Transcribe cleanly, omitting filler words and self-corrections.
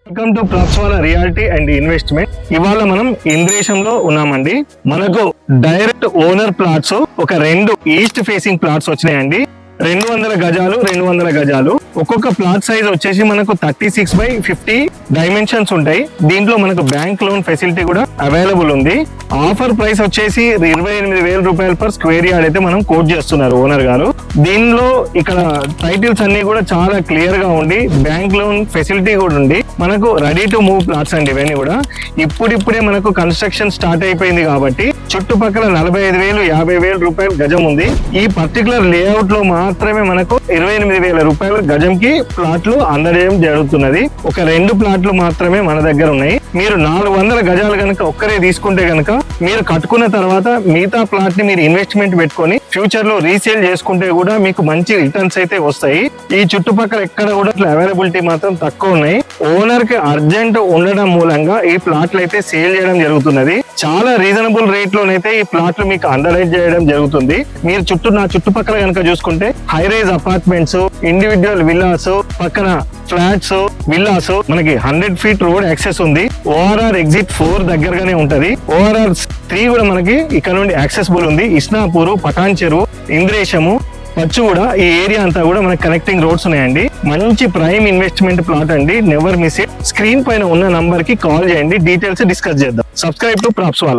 Welcome to Propswala reality and investment. ఇవాళ మనం ఇంద్రేశంలో ఉన్నామండి. మనకు డైరెక్ట్ ఓనర్ ప్లాట్స్ ఒక 2 ఈస్ట్ ఫేసింగ్ ప్లాట్స్ వచ్చినాయండి. 200 గజాలు. ఒక్కొక్క ప్లాట్ సైజ్ వచ్చేసి మనకు 36/50 డైమెన్షన్స్ ఉంటాయి. దీంట్లో మనకు బ్యాంక్ లోన్ ఫెసిలిటీ కూడా అవైలబుల్ ఉంది. ఆఫర్ ప్రైస్ వచ్చేసి 28,000 రూపాయలు పర్ స్క్వేర్ యార్డ్ అయితే మనం కోట్ చేస్తున్నారు ఓనర్ గారు. దీనిలో ఇక్కడ టైటిల్స్ అన్ని కూడా చాలా క్లియర్ గా ఉండి బ్యాంక్ లోన్ ఫెసిలిటీ కూడా ఉంది. మనకు రెడీ టు మూవ్ ప్లాట్స్ అండి ఇవన్నీ కూడా. ఇప్పుడిప్పుడే మనకు కన్స్ట్రక్షన్ స్టార్ట్ అయిపోయింది కాబట్టి చుట్టుపక్కల 45,000 50,000 రూపాయలు గజం ఉంది. ఈ పర్టికులర్ లేఅవుట్ లో మాత్రమే మనకు 28,000 రూపాయలు గజంకి ప్లాట్లు అందజేయడం జరుగుతున్నది. ఒక 2 ప్లాట్లు మాత్రమే మన దగ్గర ఉన్నాయి. మీరు 400 గజాలు కనుక ఒక్కరే తీసుకుంటే కనుక మీరు కట్టుకున్న తర్వాత మిగతా ప్లాట్ ని మీరు ఇన్వెస్ట్మెంట్ పెట్టుకొని ఫ్యూచర్ లో రీసేల్ చేసుకుంటే కూడా మీకు మంచి రిటర్న్స్ అయితే వస్తాయి. ఈ చుట్టుపక్కల ఎక్కడ కూడా అవైలబిలిటీ మాత్రం తక్కువ ఉన్నాయి. ఓనర్ కి అర్జెంట్ ఉండడం మూలంగా ఈ ప్లాట్లు అయితే సేల్ చేయడం జరుగుతున్నది. చాలా రీజనబుల్ రేట్ లోనైతే ఈ ప్లాట్లు మీకు అండర్రైజ్ చేయడం జరుగుతుంది. మీరు నా చుట్టుపక్కల కనుక చూసుకుంటే high rise apartments, individual villas, పక్కన ఫ్లాట్స్, విల్లాస్, మనకి 100 feet రోడ్ యాక్సెస్ ఉంది. ORR ఎగ్జిట్ 4 దగ్గరగానే ఉంటది. ORR 3 కూడా మనకి ఇక్కడ నుండి యాక్సెసిబుల్ ఉంది. ఇస్నాపూర్, పటాన్ చెరువు, ఇంద్రేశము, పచ్చుగూడ, ఈ ఏరియా అంతా కూడా మనకి కనెక్టింగ్ రోడ్స్ ఉన్నాయండి. మంచి ప్రైమ్ ఇన్వెస్ట్మెంట్ ప్లాట్ అండి. Never miss it. స్క్రీన్ పైన ఉన్న నంబర్ కి కాల్ చేయండి. డీటెయిల్స్ డిస్కస్ చేద్దాం. Subscribe to ప్రాప్స్వాలా.